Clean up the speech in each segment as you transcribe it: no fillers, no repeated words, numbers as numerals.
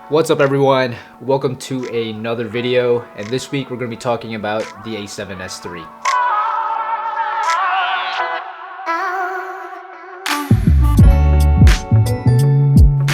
What's up everyone? Welcome to another video, and this week we're going to be talking about the A7S III.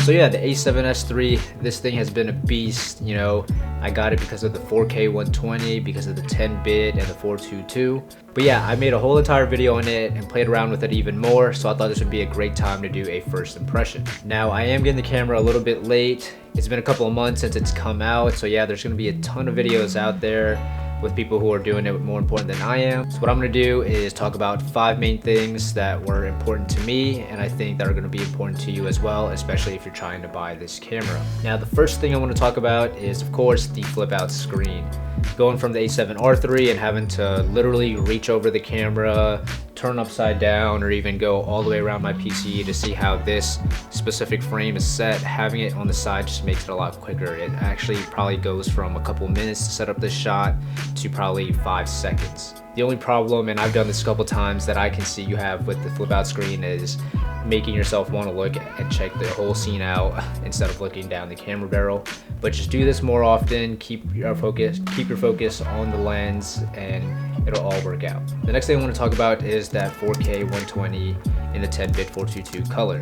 So yeah, the A7S III, this thing has been a beast. You know, I got it because of the 4K 120, because of the 10-bit and the 422. But yeah, I made a whole entire video on it and played around with it even more, so I thought this would be a great time to do a first impression. Now, I am getting the camera a little bit late. It's been a couple of months since it's come out, so yeah, there's gonna be a ton of videos out there with people who are doing it more important than I am. So what I'm gonna do is talk about 5 main things that were important to me, and I think that are gonna be important to you as well, especially if you're trying to buy this camera. Now, the first thing I wanna talk about is, of course, the flip out screen. Going from the A7R III and having to literally reach over the camera, turn upside down, or even go all the way around my PC to see how this specific frame is set, having it on the side just makes it a lot quicker. It actually probably goes from a couple minutes to set up this shot to probably 5 seconds. The only problem, and I've done this a couple times, that I can see you have with the flip out screen is making yourself want to look and check the whole scene out instead of looking down the camera barrel. But just do this more often, keep your focus on the lens, and it'll all work out. The next thing I want to talk about is that 4K 120 in the 10-bit 422 color.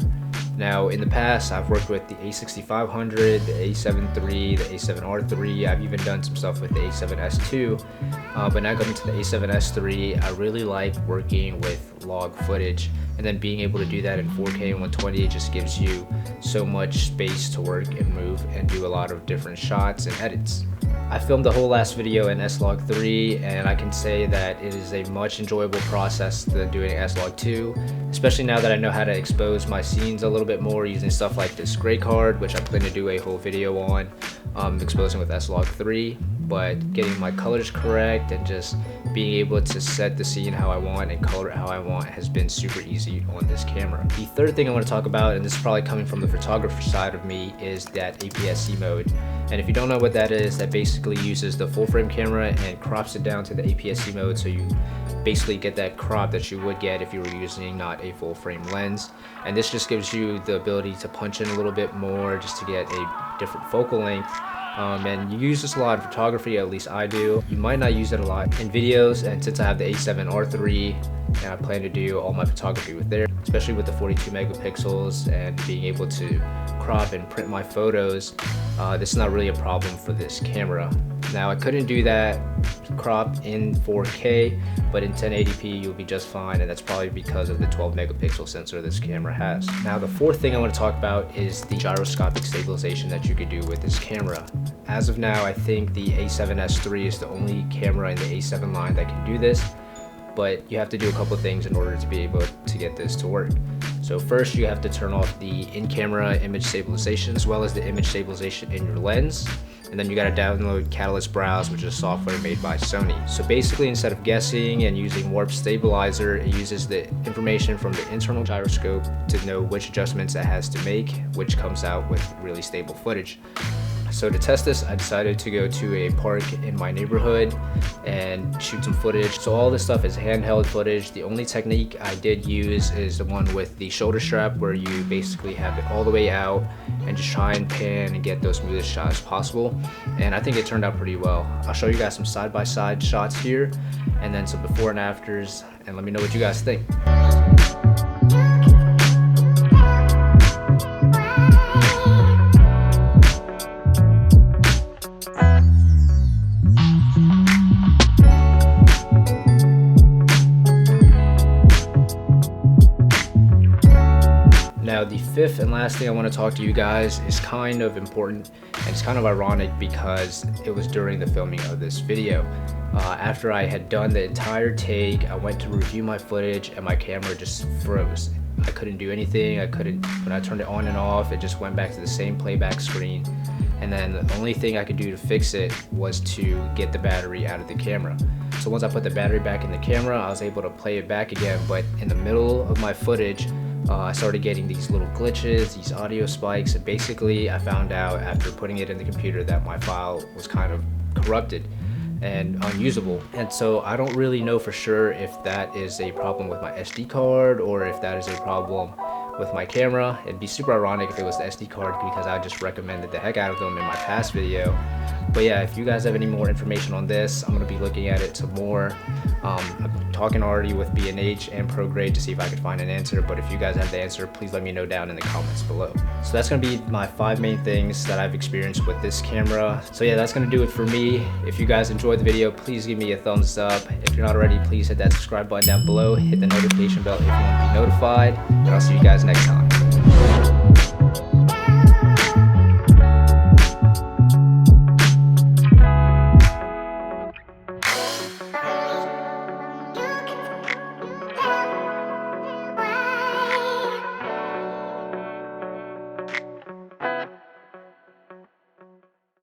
Now, in the past, I've worked with the A6500, the A7 III, the A7R III. I've even done some stuff with the A7S II, but now coming to the A7S III, I really like working with log footage, and then being able to do that in 4K and 120 just gives you so much space to work and move and do a lot of different shots and edits. I filmed the whole last video in S-Log3, and I can say that it is a much enjoyable process than doing S-Log2, especially now that I know how to expose my scenes a little bit more using stuff like this gray card, which I plan to do a whole video on, exposing with S-Log3. But getting my colors correct and just being able to set the scene how I want and color it how I want has been super easy on this camera. The third thing I want to talk about, and this is probably coming from the photographer side of me, is that APS-C mode. And if you don't know what that is, that basically uses the full frame camera and crops it down to the APS-C mode, so you basically get that crop that you would get if you were using not a full frame lens. And this just gives you the ability to punch in a little bit more just to get a different focal length. And you use this a lot in photography, at least I do. You might not use it a lot in videos, and since I have the A7R III and I plan to do all my photography with there, especially with the 42 megapixels and being able to crop and print my photos, this is not really a problem for this camera. Now, I couldn't do that crop in 4K, but in 1080p you'll be just fine, and that's probably because of the 12 megapixel sensor this camera has. Now, the fourth thing I want to talk about is the gyroscopic stabilization that you could do with this camera. As of now, I think the A7S III is the only camera in the A7 line that can do this, but you have to do a couple things in order to be able to get this to work. So first, you have to turn off the in-camera image stabilization as well as the image stabilization in your lens. And then you gotta download Catalyst Browse, which is software made by Sony. So basically, instead of guessing and using Warp Stabilizer, it uses the information from the internal gyroscope to know which adjustments it has to make, which comes out with really stable footage. So to test this, I decided to go to a park in my neighborhood and shoot some footage. So all this stuff is handheld footage. The only technique I did use is the one with the shoulder strap, where you basically have it all the way out and just try and pan and get those smoothest shots as possible. And I think it turned out pretty well. I'll show you guys some side-by-side shots here, and then some before and afters, and let me know what you guys think. Now, the fifth and last thing I want to talk to you guys is kind of important, and it's kind of ironic because it was during the filming of this video. After I had done the entire take, I went to review my footage and my camera just froze. I couldn't do anything. When I turned it on and off, it just went back to the same playback screen. And then the only thing I could do to fix it was to get the battery out of the camera. So once I put the battery back in the camera, I was able to play it back again, but in the middle of my footage, I started getting these little glitches, these audio spikes, and basically I found out after putting it in the computer that my file was kind of corrupted and unusable. And so I don't really know for sure if that is a problem with my SD card or if that is a problem with my camera. It'd be super ironic if it was the SD card because I just recommended the heck out of them in my past video. But yeah, if you guys have any more information on this, I'm gonna be looking at it some more. I'm talking already with B&H and ProGrade to see if I could find an answer, but if you guys have the answer, please let me know down in the comments below. So that's gonna be my 5 main things that I've experienced with this camera. So yeah, that's gonna do it for me. If you guys enjoyed the video, please give me a thumbs up. If you're not already, please hit that subscribe button down below, hit the notification bell if you want to be notified, and I'll see you guys next time.